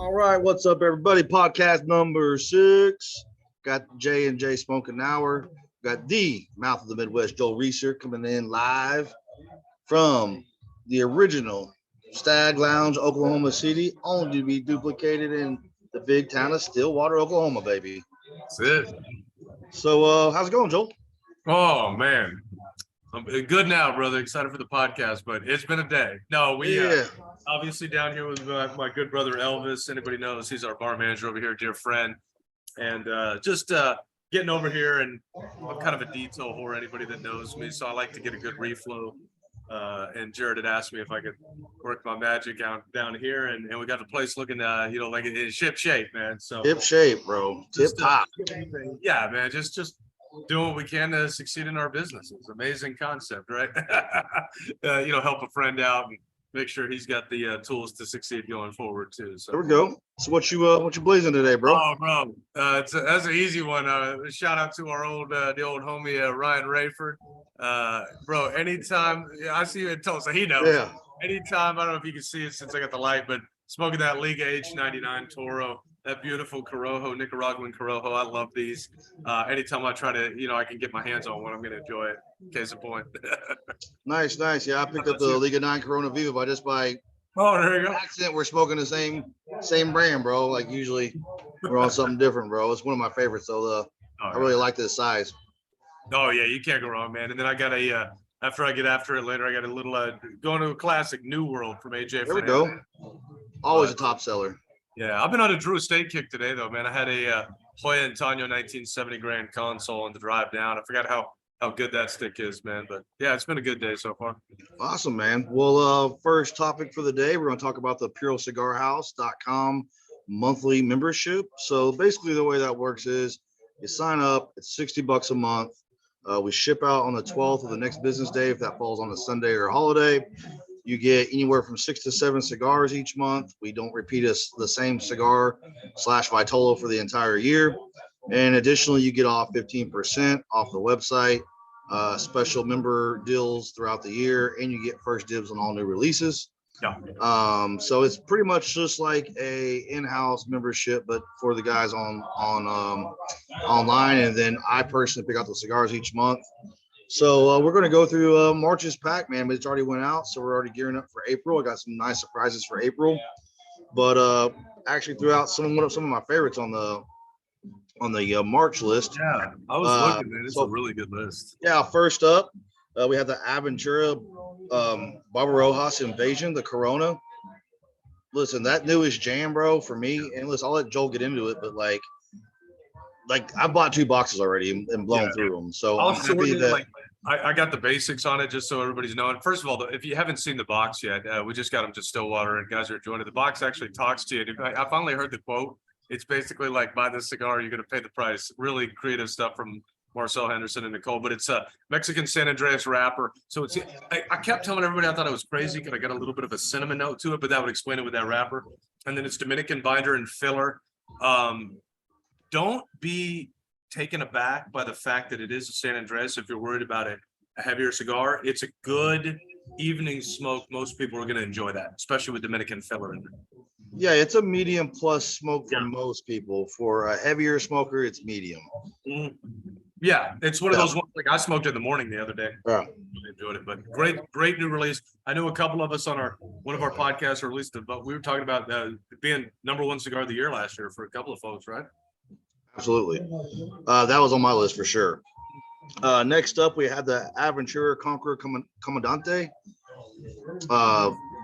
All right, what's up, everybody? Podcast number 6. Got J&J Smokin Hour. Got the mouth of the Midwest, Joel Reeser, coming in live from the original Stag Lounge, Oklahoma City, only to be duplicated in the big town of Stillwater, Oklahoma, baby. That's it. So, how's it going, Joel? Oh, man. I'm good now, brother. Excited for the podcast, but it's been a day. No, we obviously down here with my good brother Elvis. Anybody knows he's our bar manager over here, dear friend. And just getting over here, and I'm kind of a detail whore, anybody that knows me, so I like to get a good reflow. And Jared had asked me if I could work my magic out down here, and we got the place looking, like in ship shape, man. So tip shape, bro. Tip top. Yeah, man. Just doing what we can to succeed in our businesses. Amazing concept, right? Help a friend out and make sure he's got the tools to succeed going forward too. So there we go. So what you blazing today, bro? Oh, bro, that's an easy one. Shout out to our the old homie Ryan Rayford. Bro, anytime I see you in Tulsa, he knows. Yeah. Anytime, I don't know if you can see it since I got the light, but smoking that Liga H99 Toro, that beautiful Corojo, Nicaraguan Corojo. I love these. Anytime I try to, I can get my hands on one, I'm going to enjoy it. Case in point. Nice. Yeah, I picked up the Liga 9 Corona Viva by oh, there you go. accident. We're smoking the same brand, bro. Like usually we're on something different, bro. It's one of my favorites, so I really like this size. Oh yeah, you can't go wrong, man. And then I got after I get after it later, I got a little going to a classic New World from AJ. There we go. Always a top seller. Yeah, I've been on a Drew Estate kick today, though, man. I had a Hoya Antonio 1970 Grand Console on the drive down. I forgot how good that stick is, man. But yeah, it's been a good day so far. Awesome, man. Well, first topic for the day, we're going to talk about the PuroCigarHouse.com monthly membership. So basically the way that works is you sign up, it's $60 a month. We ship out on the 12th of the next business day if that falls on a Sunday or a holiday. You get anywhere from 6 to 7 cigars each month. We don't repeat the same cigar / Vitola for the entire year. And additionally, you get off 15% off the website, special member deals throughout the year, and you get first dibs on all new releases. Yeah. So it's pretty much just like a in-house membership, but for the guys on online. And then I personally pick out the cigars each month. So we're going to go through March's pack, man, but it's already went out. So we're already gearing up for April. I got some nice surprises for April, but actually threw out some of my favorites on the March list. Yeah, I was looking, man. It's a really good list. Yeah, first up, we have the Aventura Barbarojas Invasion, the Corona. Listen, that newest jam, bro, for me. And listen, I'll let Joel get into it, but like I bought 2 boxes already and blown through them. So I'm happy that I got the basics on it just so everybody's knowing. First of all, if you haven't seen the box yet, we just got them to Stillwater, and guys are enjoying it. The box actually talks to you. I finally heard the quote. It's basically like, buy this cigar, you're going to pay the price. Really creative stuff from Marcel Henderson and Nicole, but it's a Mexican San Andreas wrapper. So I kept telling everybody I thought it was crazy because I got a little bit of a cinnamon note to it, but that would explain it with that wrapper. And then it's Dominican binder and filler. Don't be taken aback by the fact that it is a San Andreas. If you're worried about a heavier cigar, it's a good evening smoke. Most people are going to enjoy that, especially with Dominican filler in there. Yeah, it's a medium plus smoke for most people. For a heavier smoker, it's medium. Mm-hmm. Yeah, it's one of those ones, like I smoked in the morning the other day. Yeah. Really enjoyed it, but great new release. I know a couple of us on one of our podcasts released it, but we were talking about being #1 cigar of the year last year for a couple of folks, right? Absolutely. That was on my list for sure. Next up, we had the Aventura Conqueror Comandante.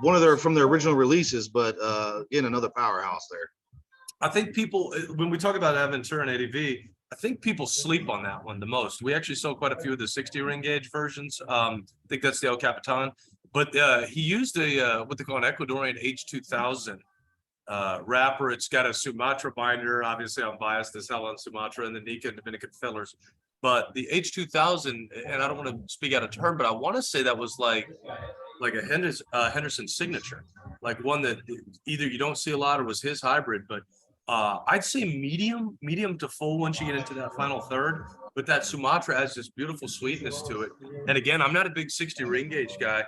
One of from their original releases, but again, another powerhouse there. I think people, when we talk about Aventura and ADV, I think people sleep on that one the most. We actually sold quite a few of the 60 ring gauge versions. I think that's the El Capitan, but he used what they call an Ecuadorian H2000 wrapper. It's got a Sumatra binder. Obviously, I'm biased as hell on Sumatra and the Nika and Dominican fillers. But the H2000, and I don't want to speak out of turn, but I want to say that was like a Henderson signature, like one that either you don't see a lot or was his hybrid. But I'd say medium to full once you get into that final third. But that Sumatra has this beautiful sweetness to it. And again, I'm not a big 60 ring gauge guy.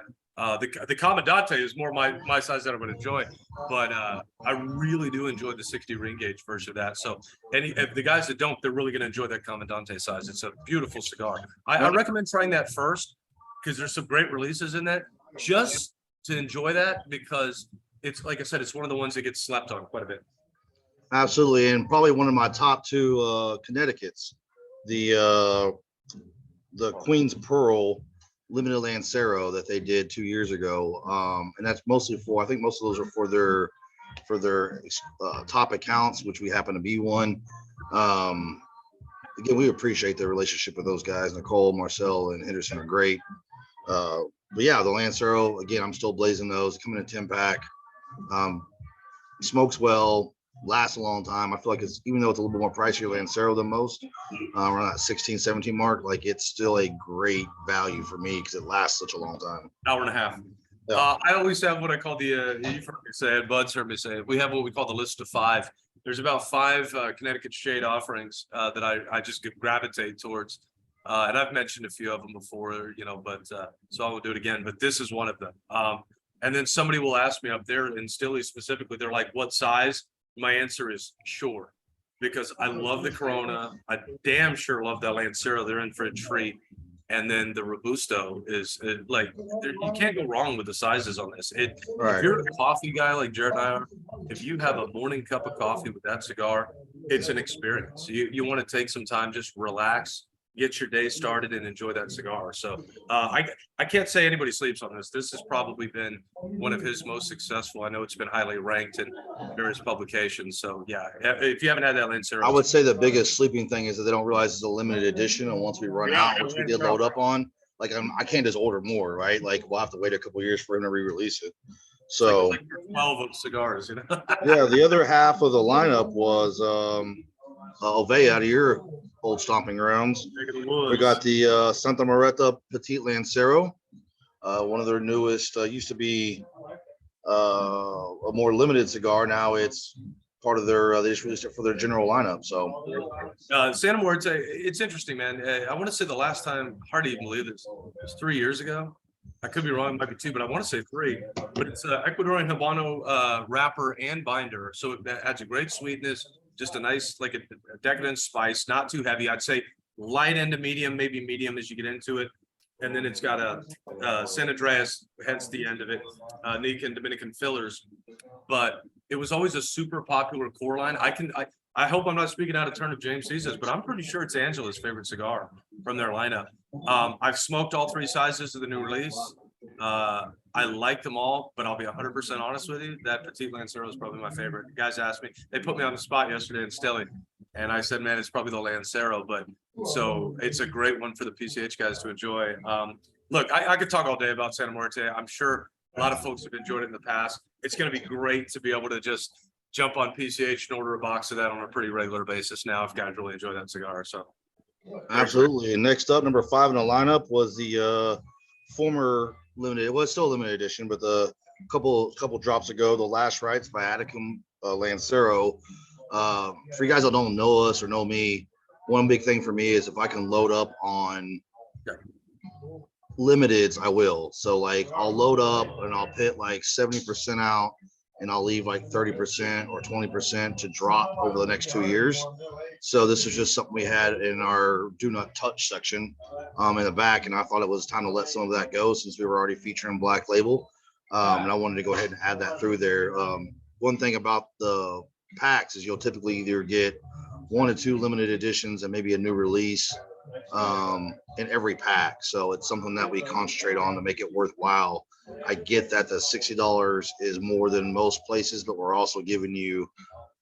The Commandante is more my size that I would enjoy, but I really do enjoy the 60 ring gauge version of that. So if the guys that don't, they're really going to enjoy that Commandante size. It's a beautiful cigar. I recommend trying that first because there's some great releases in that, just to enjoy that, because it's, like I said, it's one of the ones that gets slept on quite a bit. Absolutely, and probably one of my top two Connecticut's, the Queen's Pearl limited Lancero that they did 2 years ago, and that's mostly for, I think most of those are for their top accounts, which we happen to be one. Again, we appreciate the relationship with those guys. Nicole, Marcel, and Henderson are great. But yeah, the Lancero, again, I'm still blazing those, coming in a 10-pack. Smokes well, lasts a long time. I feel like it's, even though it's a little bit more pricier Lancero than most, around that 16, 17 mark, like it's still a great value for me because it lasts such a long time. Hour and a half. Yeah. I always have what I call the, you've heard me say it, Bud's heard me say it. We have what we call the list of 5. There's about 5 Connecticut shade offerings that I just gravitate towards. And I've mentioned a few of them before, you know, but so I will do it again. But this is one of them. And then somebody will ask me up there in Stilly specifically, they're like, what size? My answer is sure, because I love the Corona. I damn sure love that Lancero. They're in for a treat. And then the Robusto is like, you can't go wrong with the sizes on this. Right. If you're a coffee guy like Jared and I are, if you have a morning cup of coffee with that cigar, it's an experience. You want to take some time, just relax, get your day started, and enjoy that cigar. So I can't say anybody sleeps on this. This has probably been one of his most successful. I know it's been highly ranked in various publications. So yeah, if you haven't had that Lancero, I would say the biggest sleeping thing is that they don't realize it's a limited edition, and once we run out, which we did load up on, like I can't just order more, right? Like we'll have to wait a couple of years for him to re-release it. So like 12 of cigars, you know. yeah, the other half of the lineup was Ove out of your old stomping grounds. We got the Santa Marta Petite Lancero, one of their newest. Used to be a more limited cigar. Now it's part of their. They just released it for their general lineup. So Santa Muerte, it's interesting, man. I want to say the last time, hard to even believe this, it was 3 years ago. I could be wrong, it might be 2, but I want to say 3. But it's Ecuadorian Habano wrapper and binder, so it adds a great sweetness. Just a nice, like a decadent spice, not too heavy. I'd say light end to medium, maybe medium as you get into it. And then it's got a San Andreas, hence the end of it, Nica and Dominican fillers. But it was always a super popular core line. I hope I'm not speaking out of turn of James Caesar's, but I'm pretty sure it's Angela's favorite cigar from their lineup. I've smoked all 3 sizes of the new release. I like them all, but I'll be 100% honest with you. That Petite Lancero is probably my favorite. The guys asked me, they put me on the spot yesterday in Stilly, and I said, man, it's probably the Lancero, but so it's a great one for the PCH guys to enjoy. Look, I could talk all day about Santa Muerte. I'm sure a lot of folks have enjoyed it in the past. It's going to be great to be able to just jump on PCH and order a box of that on a pretty regular basis now if guys really enjoy that cigar. So absolutely. And next up, number 5 in the lineup was the former limited, well, it's still a limited edition, but the couple drops ago, the Last Rites by Atticum Lancero. For you guys that don't know us or know me, one big thing for me is if I can load up on limiteds, I will. So like I'll load up and I'll put like 70% out, and I'll leave like 30% or 20% to drop over the next 2 years. So this is just something we had in our do not touch section in the back, and I thought it was time to let some of that go since we were already featuring Black Label, and I wanted to go ahead and add that through there. One thing about the packs is you'll typically either get 1 or 2 limited editions and maybe a new release in every pack. So it's something that we concentrate on to make it worthwhile. I get that the $60 is more than most places, but we're also giving you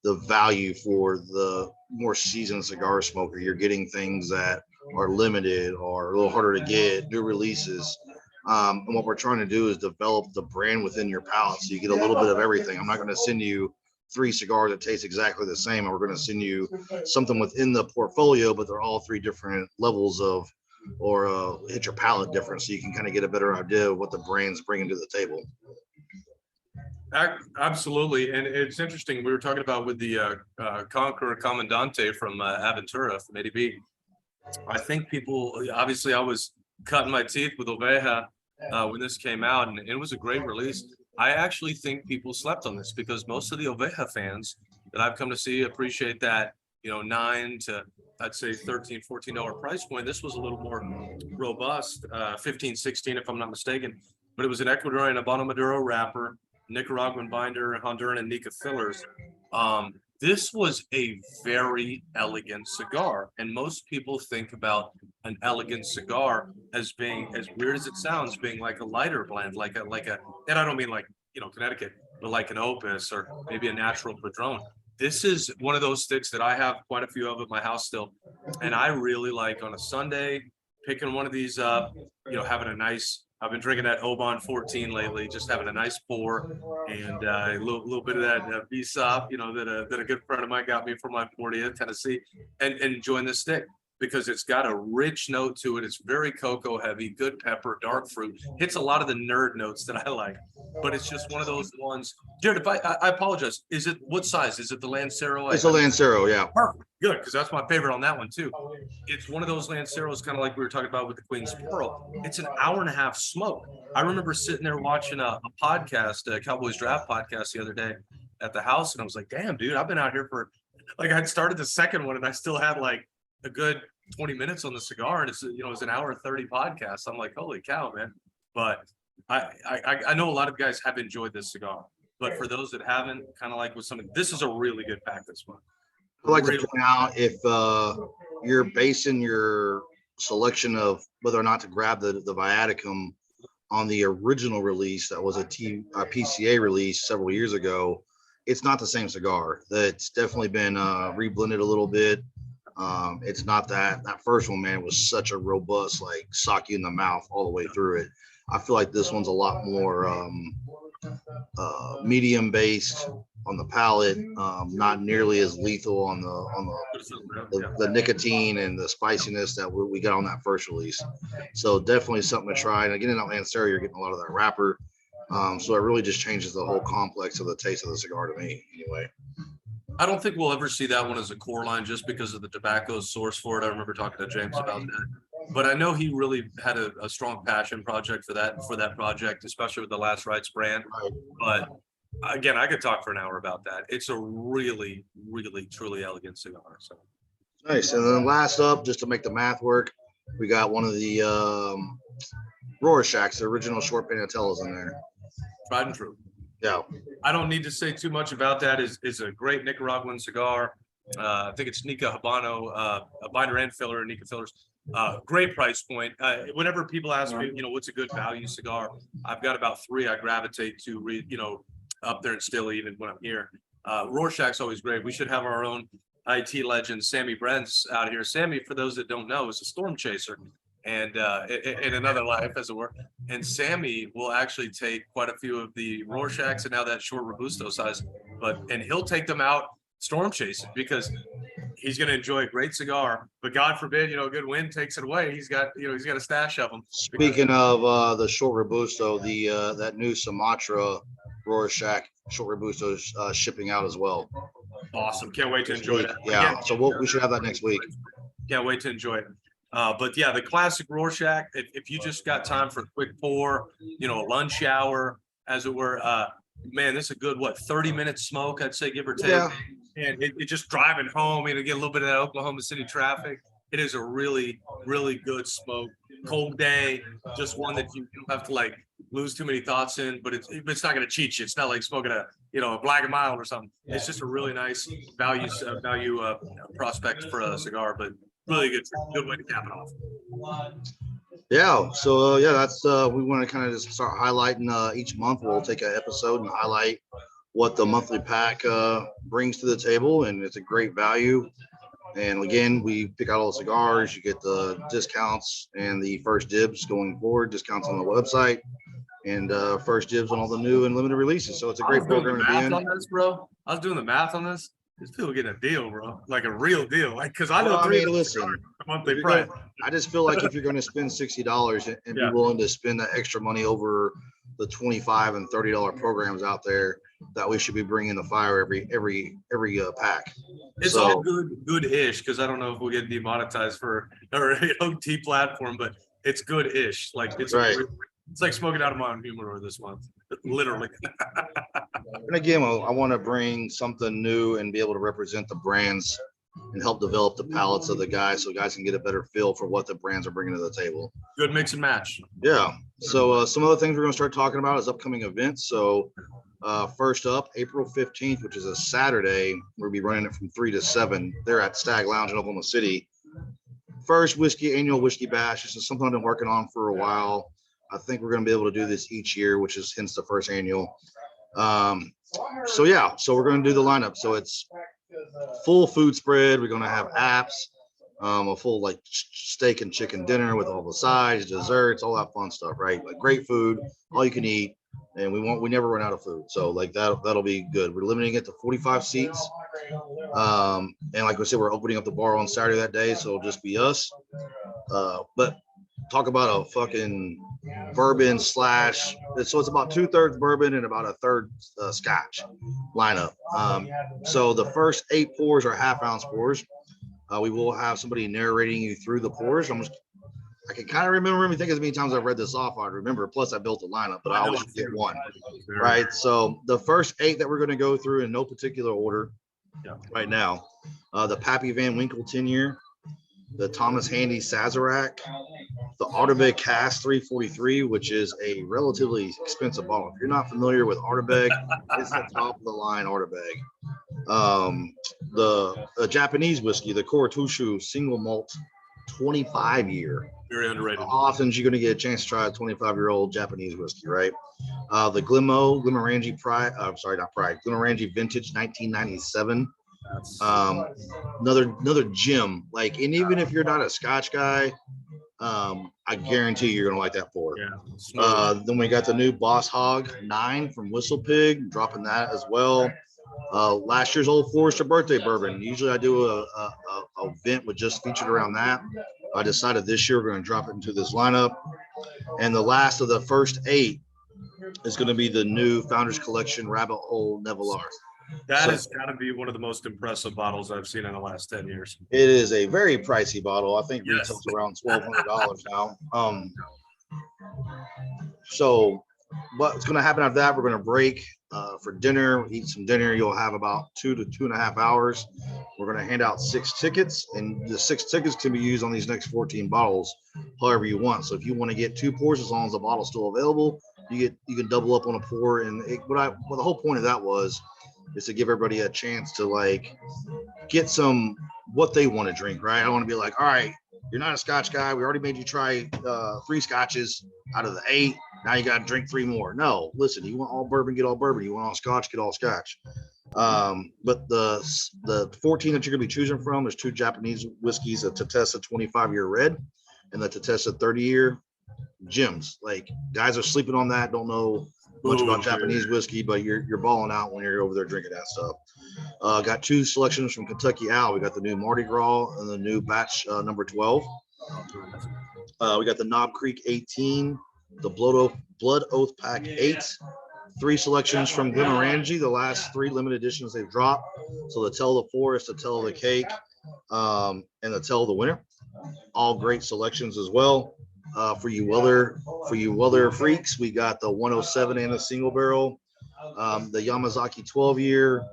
the value for the more seasoned cigar smoker. You're getting things that are limited or a little harder to get, new releases. And what we're trying to do is develop the brand within your palate so you get a little bit of everything. I'm not going to send you 3 cigars that taste exactly the same, and we're going to send you something within the portfolio, but they're all 3 different levels of, or hit your palate different, so you can kind of get a better idea of what the brand's bringing to the table. Absolutely. And it's interesting. We were talking about with the Conqueror Commandante from Aventura from ADB. I think people, obviously I was cutting my teeth with Oveja when this came out, and it was a great release. I actually think people slept on this because most of the Oveja fans that I've come to see appreciate that, 9 to, I'd say, $13-14 price point. This was a little more robust, 15-16 if I'm not mistaken, but it was an Ecuadorian Habano Maduro wrapper, Nicaraguan binder, Honduran and Nica fillers. This was a very elegant cigar, and most people think about an elegant cigar as being, as weird as it sounds, being like a lighter blend, like a, and I don't mean like, Connecticut, but like an Opus or maybe a natural Padron. This is one of those sticks that I have quite a few of at my house still, and I really like on a Sunday picking one of these up, having a nice. I've been drinking that Oban 14 lately, just having a nice pour and a little bit of that VSOP, that a good friend of mine got me for my 40th, Tennessee, and enjoying this stick because it's got a rich note to it. It's very cocoa heavy, good pepper, dark fruit, hits a lot of the nerd notes that I like, but it's just one of those ones. Jared, if I apologize, is it, what size? Is it the Lancero? It's a Lancero, yeah. Perfect. Good, because that's my favorite on that one too. It's one of those Lanceros, kind of like we were talking about with the Queen's Pearl. It's an hour and a half smoke. I remember sitting there watching a podcast, a Cowboys Draft podcast the other day at the house, and I was like, damn, dude, I've been out here for, like, I'd started the second one and I still had like a good 20 minutes on the cigar, and it's, it's an hour and 30 podcast. I'm like, holy cow, man. But I know a lot of guys have enjoyed this cigar, but for those that haven't, kind of like with something, this is a really good pack this month. I'd like to point out, if you're basing your selection of whether or not to grab the Viaticum on the original release that was a PCA release several years ago, it's not the same cigar. That's definitely been reblended a little bit. It's not that first one, man, was such a robust, like, sock you in the mouth all the way through it. I feel like this one's a lot more medium based on the palate, not nearly as lethal on the nicotine and the spiciness that we got on that first release. So definitely something to try. And again, in that Lancero, you're getting a lot of that wrapper. So it really just changes the whole complex of the taste of the cigar to me, anyway. I don't think we'll ever see that one as a core line just because of the tobacco source for it. I remember talking to James about that, but I know he really had a strong passion project for that project, especially with the Last Rites brand. Right. But again, I could talk for an hour about that. It's a really, really, truly elegant cigar. So Nice. And then last up, just to make the math work, we got one of the Rorschachs, the original short panatellas in there. tried and true. Yeah. I don't need to say too much about that. Is a great Nicaraguan cigar. I think it's Nica Habano, a binder and filler, Nica fillers. Great price point. Whenever people ask me, what's a good value cigar, I've got about 3 I gravitate to, up there and still even when I'm here. Rorschach's always great. We should have our own IT legend, Sammy Brents, out here. Sammy, for those that don't know, is a storm chaser, and in another life, as it were. And Sammy will actually take quite a few of the Rorschachs and now that short Robusto size, and he'll take them out storm chasing because he's going to enjoy a great cigar. But God forbid, a good wind takes it away. He's got a stash of them. Speaking of the short Robusto, that new Sumatra Rorschach short Robusto is shipping out as well. Awesome. Can't wait to enjoy that. Yeah. So we should have that next week. Can't wait to enjoy it. But yeah, the classic Rorschach, if you just got time for a quick pour, a lunch hour, as it were, man, this is a good, 30-minute smoke, I'd say, give or take. Yeah. And it just driving home, get a little bit of that Oklahoma City traffic. It is a really, really good smoke. Cold day, just one that you don't have to lose too many thoughts in, but it's not going to cheat you. It's not like smoking a Black and Mild or something. It's just a really nice value prospect for a cigar, but really good way to cap it off. Yeah. So that's we want to kind of just start highlighting each month. We'll take an episode and highlight what the monthly pack brings to the table, and it's a great value. And again, we pick out all the cigars. You get the discounts and the first dibs going forward, discounts on the website, and first dibs on all the new and limited releases. So it's a great program to be in. On this, bro. I was doing the math on this. These people getting a deal, bro, like a real deal. Because I know listen, monthly price. I just feel like if you're going to spend $60 and be willing to spend that extra money over the $25 and $30 programs out there, that we should be bringing the fire every pack. It's all good-ish, because I don't know if we'll get demonetized for or OT platform, but it's good-ish. Like it's right. It's like smoking out of my own humidor this month, literally. And again, I want to bring something new and be able to represent the brands and help develop the palates of the guys so guys can get a better feel for what the brands are bringing to the table. Good mix and match. Yeah. So some other things we're going to start talking about is upcoming events. So first up, April 15th, which is a Saturday, we'll be running it from 3 to 7. They're at Stag Lounge in Oklahoma City. First annual whiskey bash. This is something I've been working on for a while. I think we're going to be able to do this each year, which is hence the first annual. So we're going to do the lineup. So it's full food spread. We're going to have apps, a full like steak and chicken dinner with all the sides, desserts, all that fun stuff, right? Like great food, all you can eat, and we never run out of food. So like that'll be good. We're limiting it to 45 seats. And like I said, we're opening up the bar on Saturday that day, so it'll just be us. But talk about a fucking bourbon slash. So it's about 2/3 bourbon and about 1/3 Scotch lineup. So the first 8 pours are half-ounce pours. We will have somebody narrating you through the pours. I can kind of remember everything as many times I've read this off. I remember. Plus, I built a lineup, but I always forget one. Right. So the first 8 that we're going to go through in no particular order. Right now, the Pappy Van Winkle 10-year, the Thomas Handy Sazerac, the Ardbeg Cask 343, which is a relatively expensive bottle. If you're not familiar with Ardbeg, it's the top of the line Ardbeg. The Japanese whiskey, the Korotushu single malt 25-year. Very underrated. Often you're going to get a chance to try a 25-year-old Japanese whiskey, right? The Glenmorangie Glenmorangie Vintage 1997. Another gem. Like, and even if you're not a Scotch guy, I guarantee you're gonna like that pour. Yeah. Then we got the new Boss Hog 9 from Whistle Pig, dropping that as well. Last year's Old Forester birthday bourbon. Usually I do a event with just featured around that. I decided this year we're going to drop it into this lineup. And the last of the first 8 is going to be the new Founders Collection Rabbit Hole Nevelar. That has got to be one of the most impressive bottles I've seen in the last 10 years. It is a very pricey bottle. I think retails around $1,200 now. So what's going to happen after that, we're going to break for dinner, eat some dinner. You'll have about 2 to 2.5 hours. We're going to hand out 6 tickets, and the 6 tickets can be used on these next 14 bottles however you want. So if you want to get 2 pours, as long as the bottle's still available, you can double up on a pour. And the whole point of that is to give everybody a chance to like get some what they want to drink, right? I want to be like, all right, you're not a Scotch guy. We already made you try 3 Scotches out of the 8. Now you got to drink 3 more. No, listen, you want all bourbon, get all bourbon. You want all Scotch, get all Scotch. But the 14 that you're going to be choosing from is 2 Japanese whiskeys, a Tatessa 25-year red and the Tatessa 30-year gems. Like, guys are sleeping on that. Don't know much about Japanese whiskey, but you're balling out when you're over there drinking that stuff. Got 2 selections from Kentucky Owl. We got the new Mardi Gras and the new batch number 12. We got the Knob Creek 18, the Blood Oath Pack 8, 3 selections from Glenmorangie, the last 3 limited editions they've dropped. So the Tell of the Forest, the Tell of the Cake, and the Tell of the Winter. All great selections as well. For you Weller freaks, we got the 107 and a single barrel, the Yamazaki 12-year,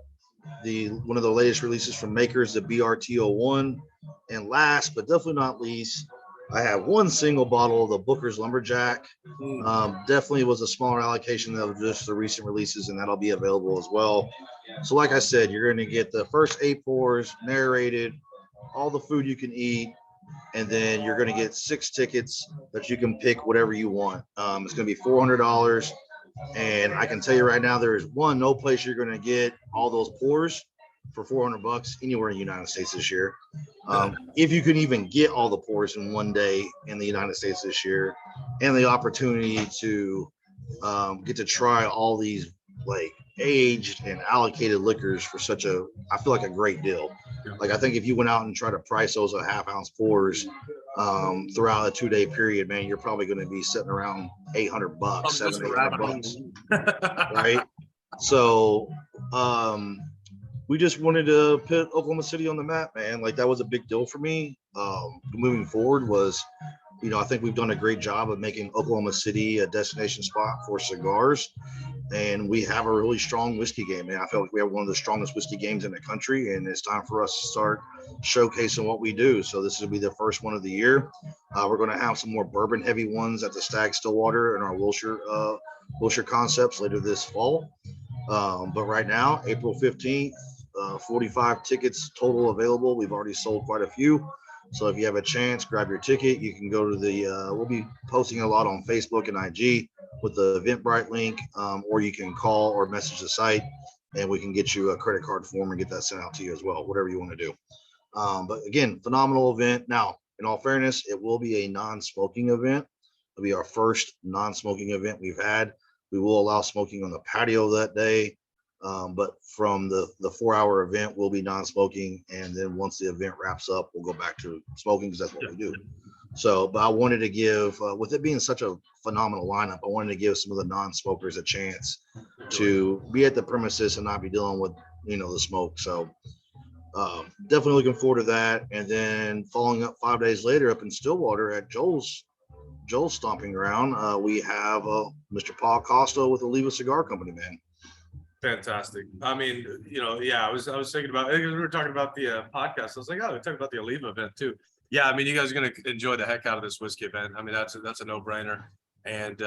one of the latest releases from Makers, the BRT01, and last but definitely not least, I have 1 single bottle of the Booker's Lumberjack. Definitely was a smaller allocation of just the recent releases, and that'll be available as well. So like I said, you're going to get the first 8 pours narrated, all the food you can eat, and then you're going to get 6 tickets that you can pick whatever you want. It's going to be $400. And I can tell you right now, there is no place you're going to get all those pours for $400 anywhere in the United States this year. If you can even get all the pours in one day in the United States this year, and the opportunity to get to try all these like aged and allocated liquors for I feel like a great deal. Like, I think if you went out and tried to price those at half-ounce pours throughout a 2-day period, man, you're probably going to be sitting around $800, $700-800, right? So we just wanted to put Oklahoma City on the map, man. Like, that was a big deal for me. Moving forward was you know, I think we've done a great job of making Oklahoma City a destination spot for cigars. And we have a really strong whiskey game. And I feel like we have one of the strongest whiskey games in the country. And it's time for us to start showcasing what we do. So this will be the first one of the year. We're going to have some more bourbon heavy ones at the Stag Stillwater and our Wilshire concepts later this fall. But right now, April 15th, 45 tickets total available. We've already sold quite a few. So if you have a chance, grab your ticket. You can go to we'll be posting a lot on Facebook and IG with the Eventbrite link, or you can call or message the site and we can get you a credit card form and get that sent out to you as well, whatever you want to do. But again, phenomenal event. Now, in all fairness, it will be a non-smoking event. It'll be our first non-smoking event we've had. We will allow smoking on the patio that day. But from the 4-hour event, we'll be non-smoking. And then once the event wraps up, we'll go back to smoking because that's what we do. So, but I wanted to give, with it being such a phenomenal lineup, I wanted to give some of the non-smokers a chance to be at the premises and not be dealing with, you know, the smoke. So definitely looking forward to that. And then following up 5 days later up in Stillwater at Joel's stomping ground, we have Mr. Paul Costa with Oliva Cigar Company, man. Fantastic. I mean, you know, yeah, I was thinking about, we were talking about the podcast. I was like, oh, we're talking about the Oliva event too. Yeah, I mean, you guys are going to enjoy the heck out of this whiskey event. I mean, that's a no-brainer. And,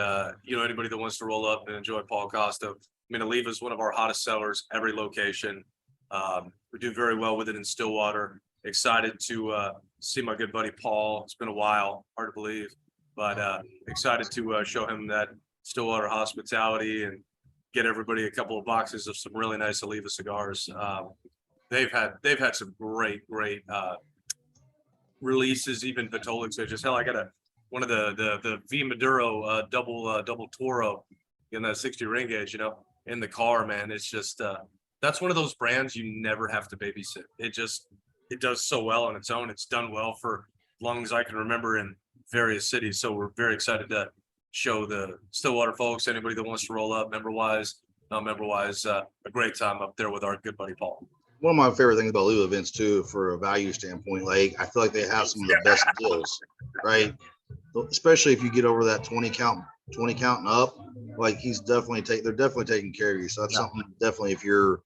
you know, anybody that wants to roll up and enjoy Paul Costa, I mean, Oliva is one of our hottest sellers, every location. We do very well with it in Stillwater. Excited to see my good buddy Paul. It's been a while, hard to believe, but excited to show him that Stillwater hospitality and get everybody a couple of boxes of some really nice Oliva cigars. They've had some great releases, even Vitolic. So just hell, I got one of the V Maduro double Toro in that 60 ring gauge, you know, in the car, man. It's just that's one of those brands you never have to babysit. It does so well on its own. It's done well for as long as I can remember in various cities. So we're very excited to show the Stillwater folks, anybody that wants to roll up, member-wise, non-member-wise, a great time up there with our good buddy Paul. One of my favorite things about Oliva events too, for a value standpoint, like I feel like they have some of the best deals, right? Especially if you get over that 20 count and up, like they're definitely taking care of you. So that's something definitely if you're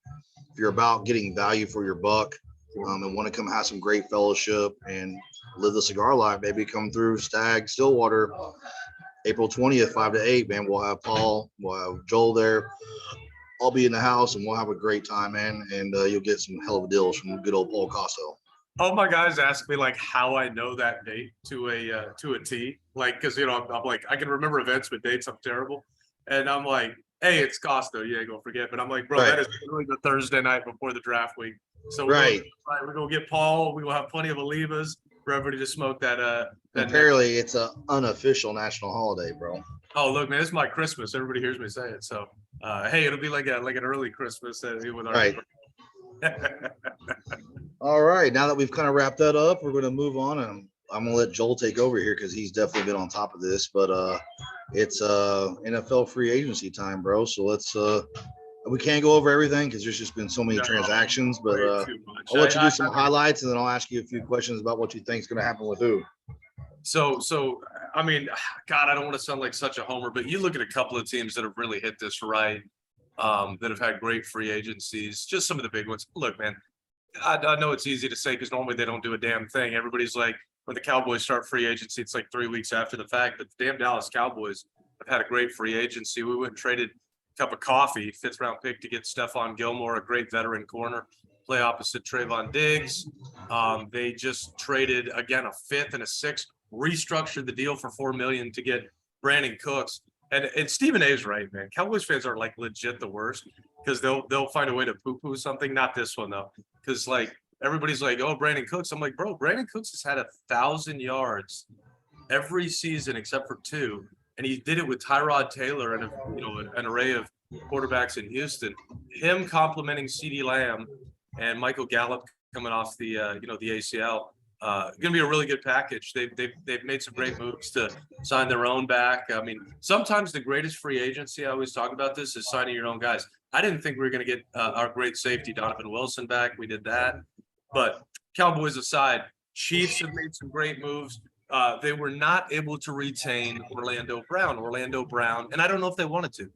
about getting value for your buck, and want to come have some great fellowship and live the cigar life, maybe come through Stag Stillwater, April 20th, 5 to 8, man. We'll have Paul, we'll have Joel there. I'll be in the house and we'll have a great time, man. And you'll get some hell of deals from good old Paul Costa. All my guys ask me like how I know that date to a T, like, cause you know, I'm like, I can remember events with dates. I'm terrible. And I'm like, hey, it's Costa. You ain't gonna forget. But I'm like, bro, that is literally the Thursday night before the draft week. So we're gonna get Paul. We will have plenty of Olivas for everybody to smoke that. Apparently it's an unofficial national holiday, bro. Oh, look, man, it's my Christmas. Everybody hears me say it. So, hey, it'll be like an early Christmas with our. Right. All right. Now that we've kind of wrapped that up, we're going to move on, and I'm going to let Joel take over here because he's definitely been on top of this. But it's NFL free agency time, bro. So let's. We can't go over everything because there's just been so many transactions. But I'll let you do some highlights, and then I'll ask you a few questions about what you think is going to happen with who. So I mean, God, I don't want to sound like such a homer, but you look at a couple of teams that have really hit this right, that have had great free agencies, just some of the big ones. Look, man, I know it's easy to say because normally they don't do a damn thing. Everybody's like, when the Cowboys start free agency, it's like 3 weeks after the fact. But the damn Dallas Cowboys have had a great free agency. We went and traded a cup of coffee, 5th round pick to get Stephon Gilmore, a great veteran corner, play opposite Trayvon Diggs. They just traded again a 5th and a 6th. Restructured the deal for $4 million to get Brandon Cooks. And Stephen A is right, man. Cowboys fans are like legit the worst because they'll find a way to poo-poo something. Not this one though, because like everybody's like, oh, Brandon Cooks. I'm like, bro, Brandon Cooks has had 1,000 yards every season except for 2, and he did it with Tyrod Taylor and an array of quarterbacks in Houston. Him complimenting CeeDee Lamb and Michael Gallup coming off the the ACL. Going to be a really good package. They've made some great moves to sign their own back. I mean, sometimes the greatest free agency, I always talk about this, is signing your own guys. I didn't think we were going to get our great safety Donovan Wilson back. We did that. But Cowboys aside, Chiefs have made some great moves. they were not able to retain Orlando Brown. And I don't know if they wanted to.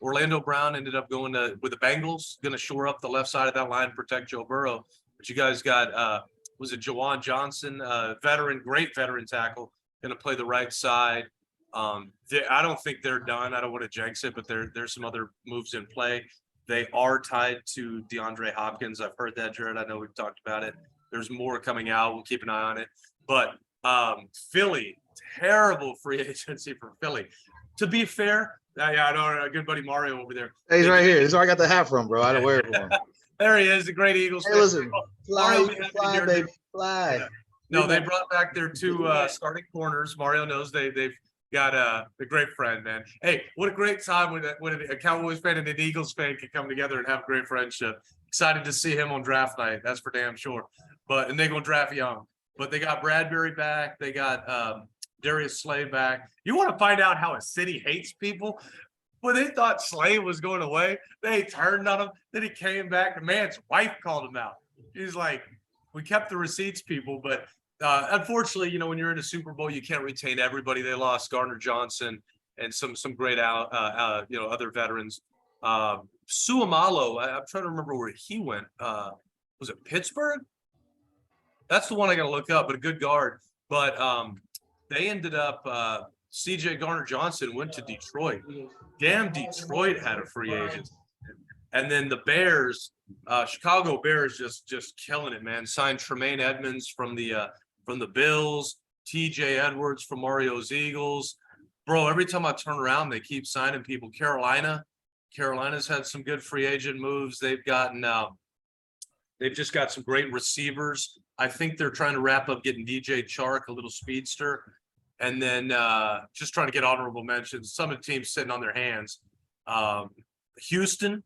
Orlando Brown ended up going with the Bengals, going to shore up the left side of that line, protect Joe Burrow. But you guys got, was it Jawan Johnson, great veteran tackle, going to play the right side. I don't think they're done. I don't want to jinx it, but there's some other moves in play. They are tied to DeAndre Hopkins. I've heard that, Jared. I know we've talked about it. There's more coming out. We'll keep an eye on it. But Philly, terrible free agency for Philly. To be fair, I know our good buddy Mario over there. Hey, he's right here. This is where I got the hat from, bro. I had to wear it for him. There he is, the great Eagles. Hey, listen, Mario, fly, baby, fly. Yeah. No, they brought back their two starting corners. Mario knows they've got a great friend, man. Hey, what a great time when a Cowboys fan and an Eagles fan can come together and have a great friendship. Excited to see him on draft night. That's for damn sure. And they're gonna draft young. But they got Bradbury back. They got Darius Slay back. You want to find out how a city hates people? When they thought Slay was going away, they turned on him. Then he came back. The man's wife called him out. He's like, we kept the receipts, people, but unfortunately, when you're in a Super Bowl, you can't retain everybody. They lost Gardner Johnson and some great other veterans. Suamalo, I'm trying to remember where he went. Was it Pittsburgh? That's the one I got to look up, but a good guard. But they ended up, CJ Garner Johnson went to Detroit. Damn, Detroit had a free agent. And then the Bears, Chicago Bears just killing it, man. Signed Tremaine Edmonds from the Bills, TJ Edwards from Mario's Eagles. Bro, every time I turn around, they keep signing people. Carolina's had some good free agent moves. They've just got some great receivers. I think they're trying to wrap up getting DJ Chark, a little speedster, and then just trying to get honorable mentions. Some of the teams sitting on their hands. Houston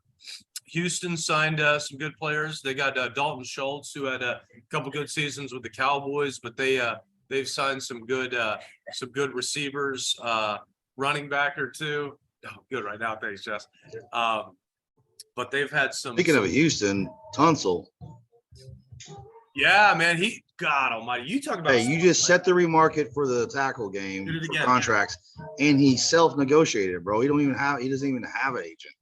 signed some good players. They got Dalton Schultz, who had a couple good seasons with the Cowboys, but they've signed some good receivers, running back or two. Oh, good right now, thanks, Jess. But they've had some. Speaking of Houston, Tunsil. Yeah, man. God Almighty, you talk about. Hey, you just set the remarket for the tackle game for contracts, and he self-negotiated, bro. He doesn't even have an agent.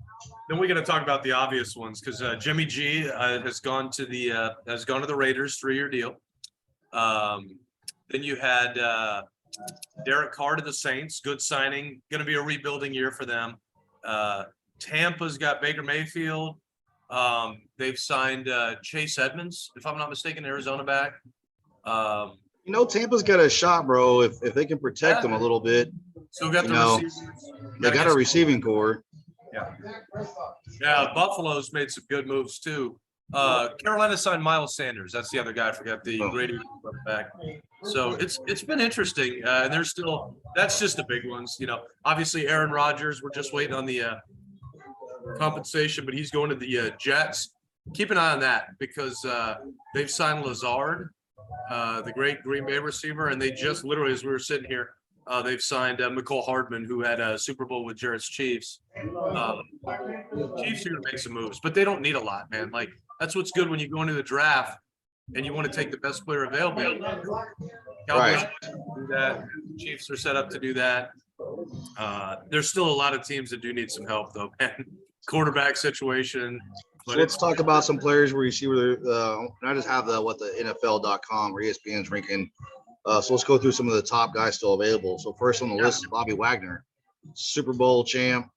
Then we're going to talk about the obvious ones because Jimmy G has gone to the Raiders, 3-year deal. Then you had Derek Carr to the Saints, good signing. Going to be a rebuilding year for them. Tampa's got Baker Mayfield. They've signed Chase Edmonds, if I'm not mistaken, Arizona back. Tampa's got a shot, bro. If they can protect them a little bit. Still got the receivers. They got a receiving core. Yeah. Buffalo's made some good moves too. Carolina signed Miles Sanders. That's the other guy. I forgot the Grady back. So it's been interesting. And that's just the big ones. Obviously Aaron Rodgers. We're just waiting on the compensation, but he's going to the Jets. Keep an eye on that because they've signed Lazard, the great Green Bay receiver, and they just literally, as we were sitting here, they've signed McCole Hardman, who had a Super Bowl with Jarrett's Chiefs. Chiefs are going to make some moves, but they don't need a lot, man. Like, that's what's good when you go into the draft and you want to take the best player available. Cowboys do that. Chiefs are set up to do that. There's still a lot of teams that do need some help, though, man. Quarterback situation. So let's talk about some players where you see where I just have the NFL.com or ESPN's ranking. So let's go through some of the top guys still available. So first on the list is Bobby Wagner, Super Bowl champ,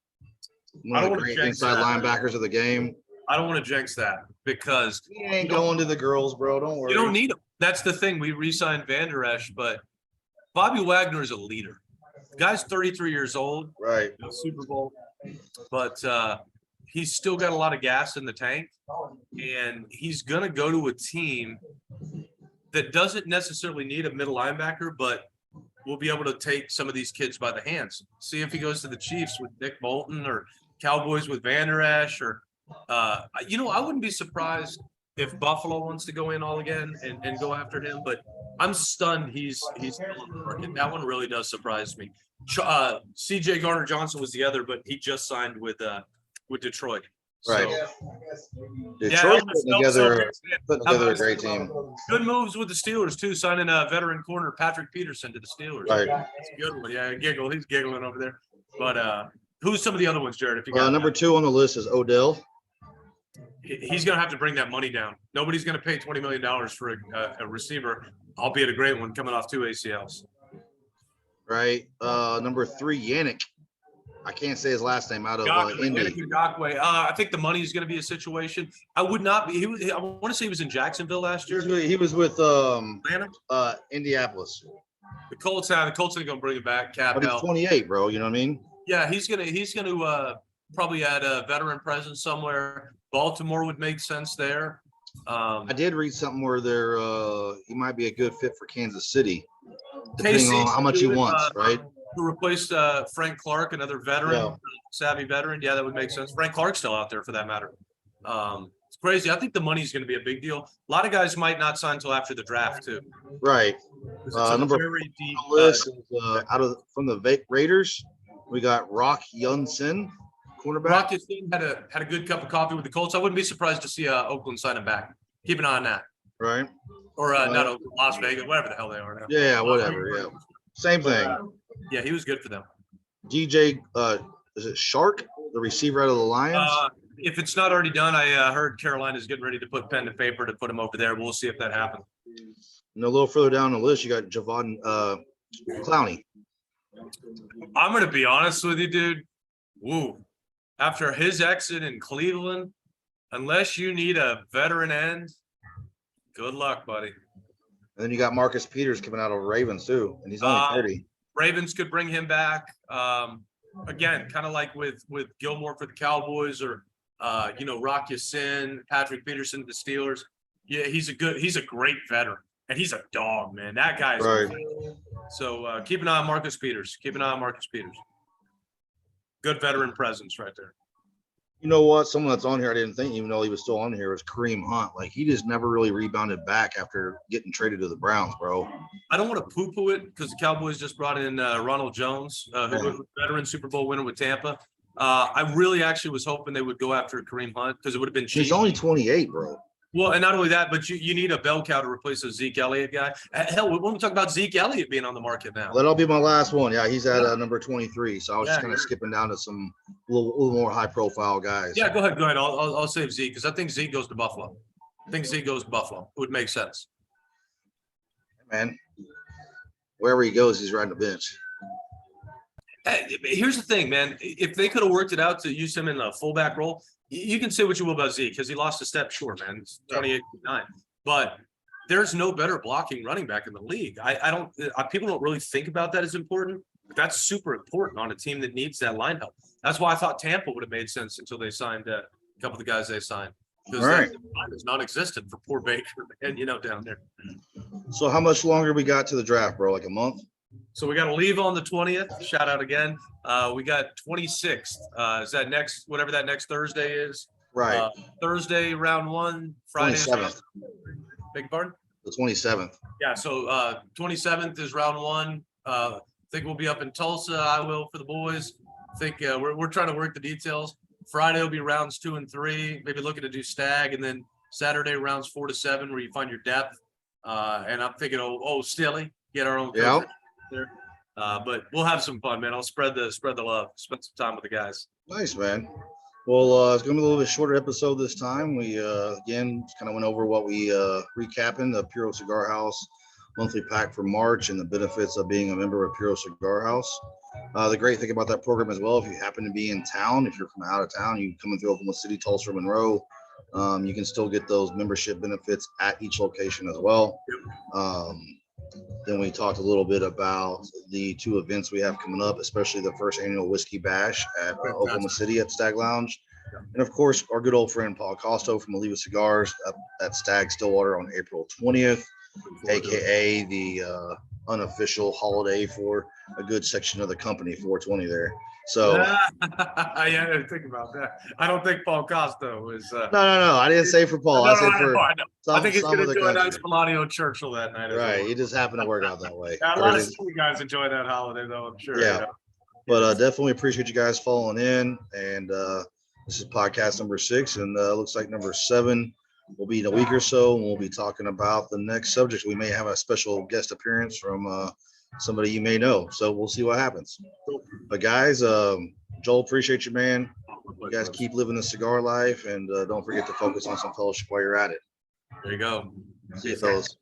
one of the great inside linebackers of the game. I don't want to jinx that because he ain't going to the girls, bro. Don't worry. You don't need him. That's the thing. We re-signed Van Der Esch, but Bobby Wagner is a leader. The guy's 33 years old. Right. Super Bowl. But he's still got a lot of gas in the tank. And he's going to go to a team that doesn't necessarily need a middle linebacker, but will be able to take some of these kids by the hands. See if he goes to the Chiefs with Nick Bolton or Cowboys with Van Der Esch or I wouldn't be surprised if Buffalo wants to go in all again and go after him, but I'm stunned he's still on the market. That one really does surprise me. CJ Garner Johnson was the other, but he just signed with Detroit. Right. So, Detroit's Elvis, putting together a great team. good moves with the Steelers too, signing a veteran corner Patrick Peterson to the Steelers. Right. That's a good one. Yeah, he's giggling over there. But who's some of the other ones, Jared? If you got Number 2 on the list is Odell. he's going to have to bring that money down. Nobody's going to pay $20 million for a receiver, albeit a great one coming off 2 ACLs. Right. Number 3, Yannick. I can't say his last name out of Indy. I think the money is going to be a situation. I would not be. I want to say he was in Jacksonville last year. He was with Indianapolis. The Colts ain't going to bring him back. But he's 28, bro. You know what I mean? Yeah, he's gonna probably add a veteran presence somewhere. Baltimore would make sense there. I did read something where he might be a good fit for Kansas City, depending on how much he wants, right? To replace Frank Clark, another veteran, savvy veteran. Yeah, that would make sense. Frank Clark's still out there for that matter. It's crazy. I think the money's going to be a big deal. A lot of guys might not sign until after the draft too. Right. Number very deep list is, from the Raiders. We got Rock Yun-Sin, cornerback. Rock Yun-Sin had a good cup of coffee with the Colts. I wouldn't be surprised to see Oakland sign him back. Keep an eye on that. Right. Or not Oakland, Las Vegas, whatever the hell they are now. Yeah, whatever. Yeah. Same thing. Yeah, he was good for them. DJ, is it Shark, the receiver out of the Lions? If it's not already done, I heard Carolina's getting ready to put pen to paper to put him over there. We'll see if that happens. And a little further down the list, you got Javon Clowney. I'm going to be honest with you, dude. Woo. After his exit in Cleveland, unless you need a veteran end, good luck, buddy. And then you got Marcus Peters coming out of Ravens too, and he's only 30. Ravens could bring him back. Again, kind of like with Gilmore for the Cowboys, or Rock Ya-Sin, Patrick Peterson to the Steelers. Yeah, he's a great veteran, and he's a dog, man. That guy's right. So keep an eye on Marcus Peters. Good veteran presence right there. You know what? Someone that's on here I didn't think even though he was still on here was Kareem Hunt. Like, he just never really rebounded back after getting traded to the Browns, bro. I don't want to poo-poo it because the Cowboys just brought in Ronald Jones, who was a veteran Super Bowl winner with Tampa. I really actually was hoping they would go after Kareem Hunt because it would have been cheap. He's only 28, bro. Well, and not only that, but you need a bell cow to replace a Zeke Elliott guy. Hell, when we talk about Zeke Elliott being on the market now. That'll be my last one. Yeah, he's at number 23. So I was just kind of skipping down to some little more high-profile guys. Yeah, go ahead. I'll save Zeke because I think Zeke goes to Buffalo. It would make sense. Man, wherever he goes, he's riding the bench. Here's the thing, man. If they could have worked it out to use him in a fullback role, you can say what you will about Zeke because he lost a step short, man. It's 28-9. But there's no better blocking running back in the league. People don't really think about that as important, but that's super important on a team that needs that line help. That's why I thought Tampa would have made sense until they signed a couple of the guys they signed. Because that line is non-existent for poor Baker and down there. So how much longer we got to the draft, bro? Like a month? So we got to leave on the 20th. Shout out again. We got 26th. Is that whatever that next Thursday is? Right. Thursday, round 1, Friday. 27th. Big pardon? The 27th. Yeah. So 27th is round 1. I think we'll be up in Tulsa. I will for the boys. I think we're trying to work the details. Friday will be rounds 2 and 3. Maybe looking to do stag, and then Saturday rounds 4 to 7, where you find your depth. And I'm thinking, Stilly, get our own. Yeah. There. But we'll have some fun, man. I'll spread the love, spend some time with the guys. Nice, man. Well, it's gonna be a little bit shorter episode this time. We again kind of went over what we recapping the Puro Cigar House monthly pack for March and the benefits of being a member of Puro Cigar House. The great thing about that program as well, if you happen to be in town, if you're from out of town, you coming through Oklahoma City, Tulsa, or Monroe, you can still get those membership benefits at each location as well. Then we talked a little bit about the 2 events we have coming up, especially the first annual Whiskey Bash at Oklahoma City at Stag Lounge. And of course, our good old friend Paul Costo from OLIVA Cigars at Stag Stillwater on April 20th, aka the unofficial holiday for a good section of the company, 420 there. So I didn't think about that. I don't think Paul Costo is no. I didn't say for Paul. I said for I think he's going to do a nice Melania Churchill that night. Right. Well. He just happened to work out that way. A lot of guys enjoy that holiday, though, I'm sure. Yeah. But definitely appreciate you guys following in. And This is podcast number 6, and looks like number 7 will be in a week or so, and we'll be talking about the next subject. We may have a special guest appearance from somebody you may know, so we'll see what happens. But guys, Joel, appreciate you, man. You guys keep living the cigar life, and don't forget to focus on some fellowship while you're at it. There you go. See you, fellas.